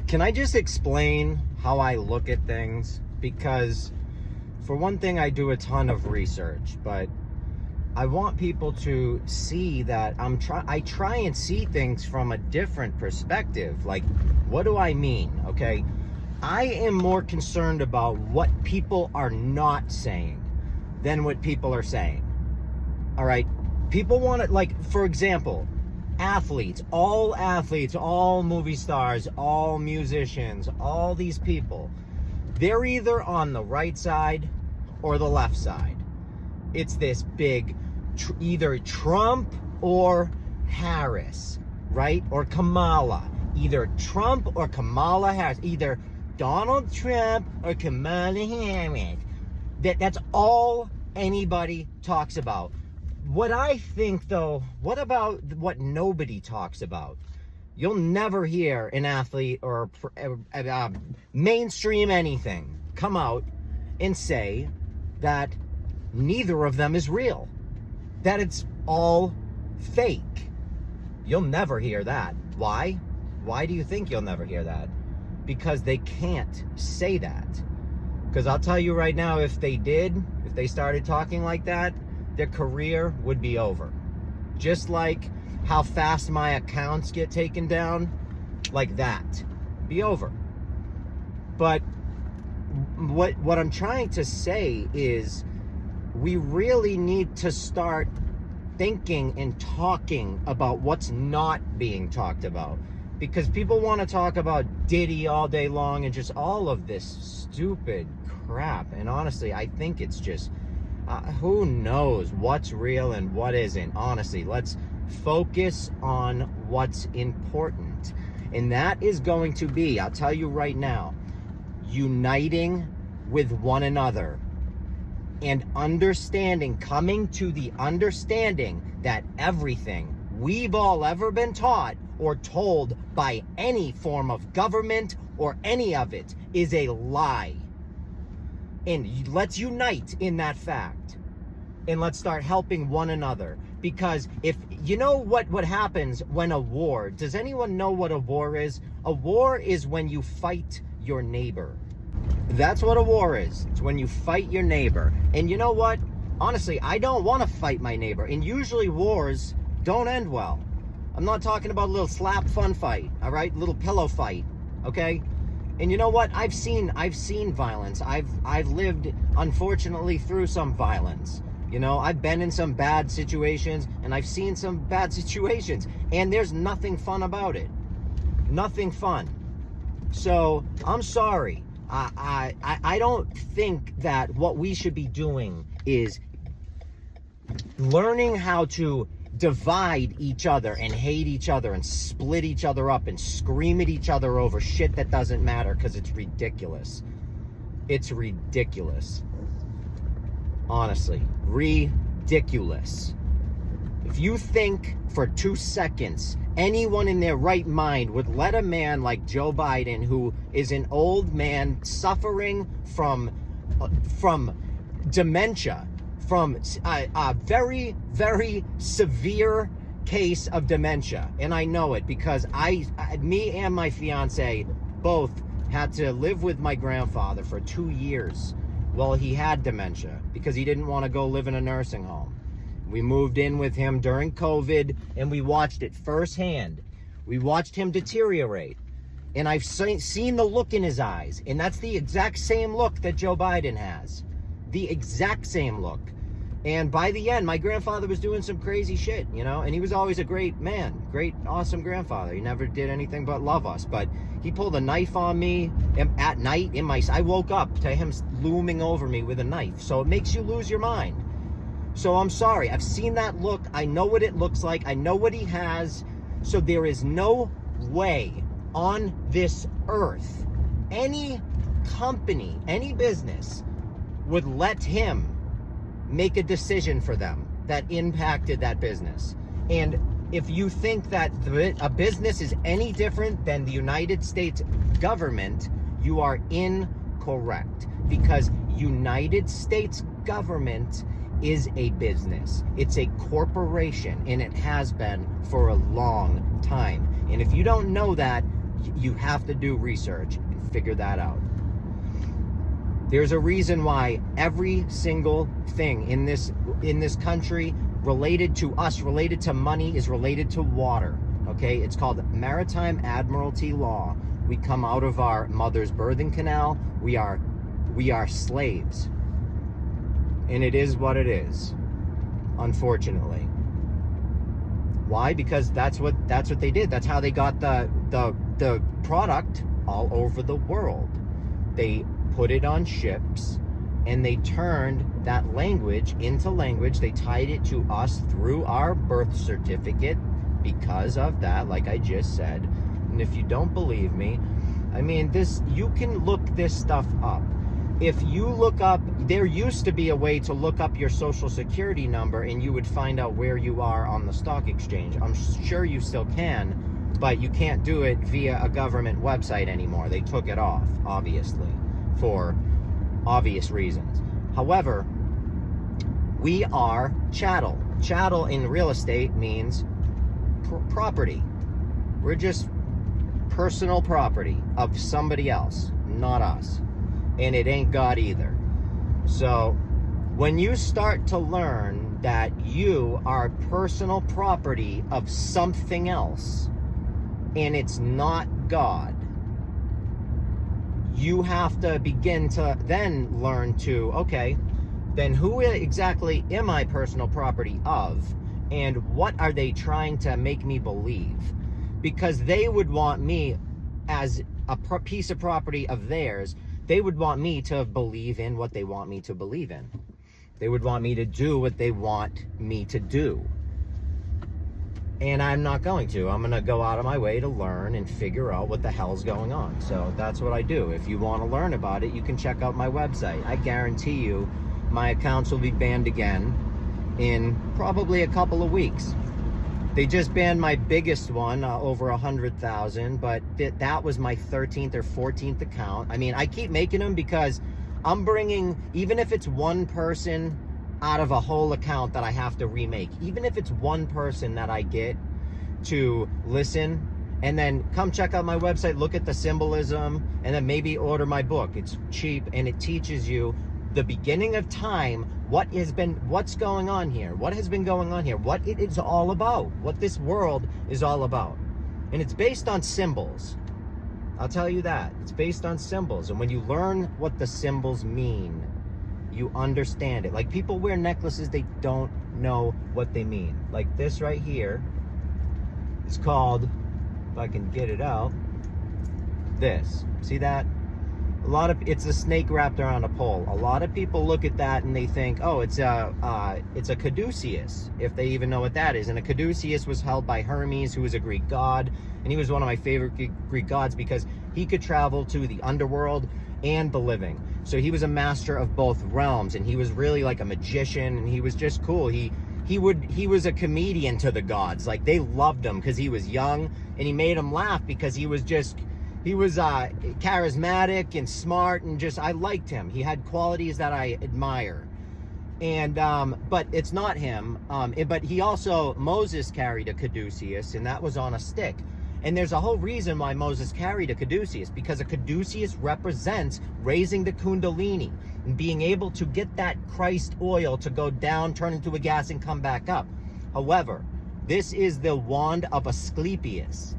Can I just explain how I look at things? Because for one thing, I do a ton of research, but I want people to see that I try and see things from a different perspective. Like, what do I mean? Okay, I am more concerned about what people are not saying than what people are saying. All right, people want to, like, for example, athletes, all movie stars, all musicians, all these people, they're either on the right side or the left side. It's this big, either Trump or Harris, right? Or Kamala. Either Trump or Kamala Harris. Either Donald Trump or Kamala Harris. That's all anybody talks about. What I think, though, what about what nobody talks about? You'll never hear an athlete or mainstream anything come out and say that neither of them is real, that it's all fake. You'll never hear that. Why? Why do you think you'll never hear that? Because they can't say that. Because I'll tell you right now, if they started talking like that, their career would be over. Just like how fast my accounts get taken down, like that. Be over. But what I'm trying to say is we really need to start thinking and talking about what's not being talked about. Because people want to talk about Diddy all day long and just all of this stupid crap. And honestly, I think it's just, who knows what's real and what isn't. Honestly, let's focus on what's important. And that is going to be, I'll tell you right now, uniting with one another and understanding, coming to the understanding that everything we've all ever been taught or told by any form of government or any of it is a lie. And let's unite in that fact. And let's start helping one another. Because if you know what happens when a war, does anyone know what a war is? A war is when you fight your neighbor. That's what a war is. It's when you fight your neighbor. And you know what? Honestly, I don't want to fight my neighbor. And usually wars don't end well. I'm not talking about a little slap fun fight, all right? Little pillow fight, okay? And you know what? I've seen violence. I've lived, unfortunately, through some violence. You know, I've been in some bad situations, and I've seen some bad situations, and there's nothing fun about it. Nothing fun. So, I'm sorry. I don't think that what we should be doing is learning how to divide each other and hate each other and split each other up and scream at each other over shit that doesn't matter, because it's ridiculous. It's ridiculous. Honestly, ridiculous. If you think for 2 seconds anyone in their right mind would let a man like Joe Biden, who is an old man suffering from dementia, from a very, very severe case of dementia. And I know it because me and my fiance both had to live with my grandfather for 2 years while he had dementia because he didn't want to go live in a nursing home. We moved in with him during COVID and we watched it firsthand. We watched him deteriorate. And I've seen the look in his eyes. And that's the exact same look that Joe Biden has. The exact same look. And by the end, my grandfather was doing some crazy shit, you know, and he was always a great man, great, awesome grandfather. He never did anything but love us, but he pulled a knife on me at night I woke up to him looming over me with a knife. So it makes you lose your mind. So I'm sorry. I've seen that look. I know what it looks like. I know what he has. So there is no way on this earth any company, any business would let him make a decision for them that impacted that business. And if you think that a business is any different than the United States government, you are incorrect, because United States government is a business. It's a corporation, and it has been for a long time. And if you don't know that, You have to do research and figure that out. There's a reason why every single thing in this country related to us, related to money, is related to water. Okay, it's called Maritime Admiralty Law. We come out of our mother's birthing canal. We are slaves, and it is what it is, unfortunately. Why? Because that's what they did. That's how they got the product all over the world. They put it on ships, and they turned that language into language. They tied it to us through our birth certificate because of that, like I just said. And if you don't believe me, I mean, you can look this stuff up. If you look up, there used to be a way to look up your social security number and you would find out where you are on the stock exchange. I'm sure you still can, but you can't do it via a government website anymore. They took it off, obviously, for obvious reasons. However, we are chattel. Chattel in real estate means property. We're just personal property of somebody else, not us. And it ain't God either. So when you start to learn that you are personal property of something else and it's not God, you have to begin to then learn to, okay, then who exactly am I personal property of, and what are they trying to make me believe? Because they would want me, as a piece of property of theirs, they would want me to believe in what they want me to believe in. They would want me to do what they want me to do. And I'm not going to. I'm going to go out of my way to learn and figure out what the hell's going on. So that's what I do. If you want to learn about it, you can check out my website. I guarantee you my accounts will be banned again in probably a couple of weeks. They just banned my biggest one, over 100,000, but that was my 13th or 14th account. I mean, I keep making them because I'm bringing, even if it's one person out of a whole account that I have to remake, even if it's one person that I get to listen and then come check out my website, look at the symbolism, and then maybe order my book. It's cheap and it teaches you the beginning of time, what's going on here, what has been going on here, what it is all about, what this world is all about. And it's based on symbols. I'll tell you that. It's based on symbols. And when you learn what the symbols mean, you understand it. Like, people wear necklaces, they don't know what they mean. Like this right here, it's called, if I can get it out, this. See that? It's a snake wrapped around a pole. A lot of people look at that and they think, oh, it's a caduceus, if they even know what that is. And a caduceus was held by Hermes, who was a Greek god, and he was one of my favorite Greek gods because he could travel to the underworld and the living. So he was a master of both realms, and he was really like a magician, and he was just cool. He was a comedian to the gods. Like, they loved him because he was young, and he made them laugh because he was charismatic and smart, and just, I liked him. He had qualities that I admire. And but it's not him. But he also, Moses carried a caduceus, and that was on a stick. And there's a whole reason why Moses carried a caduceus, because a caduceus represents raising the kundalini and being able to get that Christ oil to go down, turn into a gas, and come back up. However, this is the wand of Asclepius.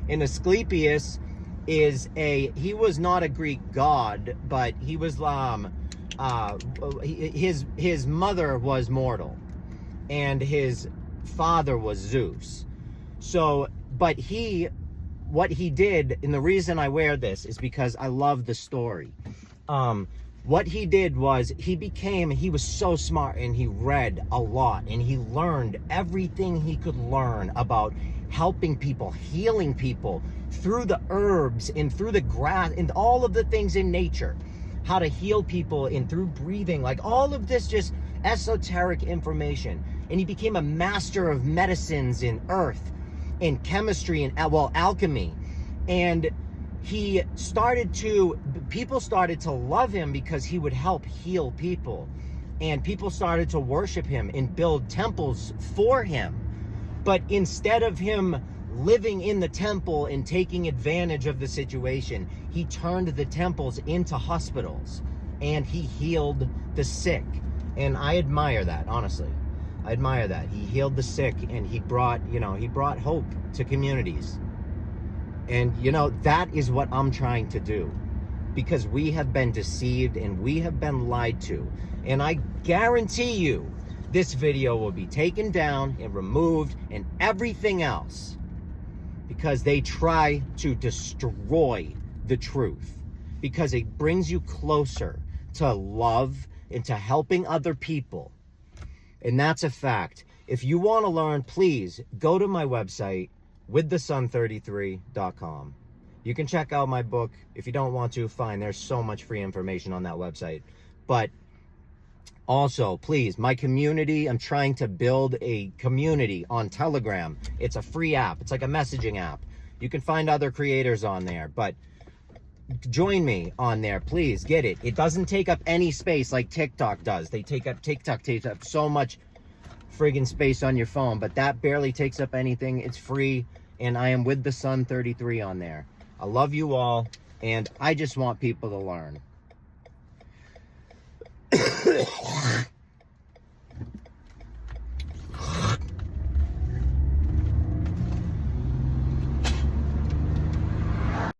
And Asclepius he was not a Greek god, but he was his mother was mortal and his father was Zeus. So, but what he did, and the reason I wear this is because I love the story. What he did was he was so smart, and he read a lot, and he learned everything he could learn about helping people, healing people through the herbs and through the grass and all of the things in nature, how to heal people and through breathing, like all of this just esoteric information. And he became a master of medicines in earth and chemistry and alchemy. And people started to love him because he would help heal people, and people started to worship him and build temples for him. But instead of him living in the temple and taking advantage of the situation. He turned the temples into hospitals, and he healed the sick. And I admire that, honestly. I admire that. He healed the sick, and he brought hope to communities. And, that is what I'm trying to do, because we have been deceived and we have been lied to. And I guarantee you, this video will be taken down and removed and everything else, because they try to destroy the truth, because it brings you closer to love and to helping other people. And that's a fact. If you want to learn, please go to my website, withthesun33.com. You can check out my book. If you don't want to, fine. There's so much free information on that website. But also, please, my community, I'm trying to build a community on Telegram. It's a free app. It's like a messaging app. You can find other creators on there, but join me on there. Please get it. It doesn't take up any space like TikTok does. TikTok takes up so much friggin' space on your phone, but that barely takes up anything. It's free, and I am with the Sun 33 on there. I love you all, and I just want people to learn.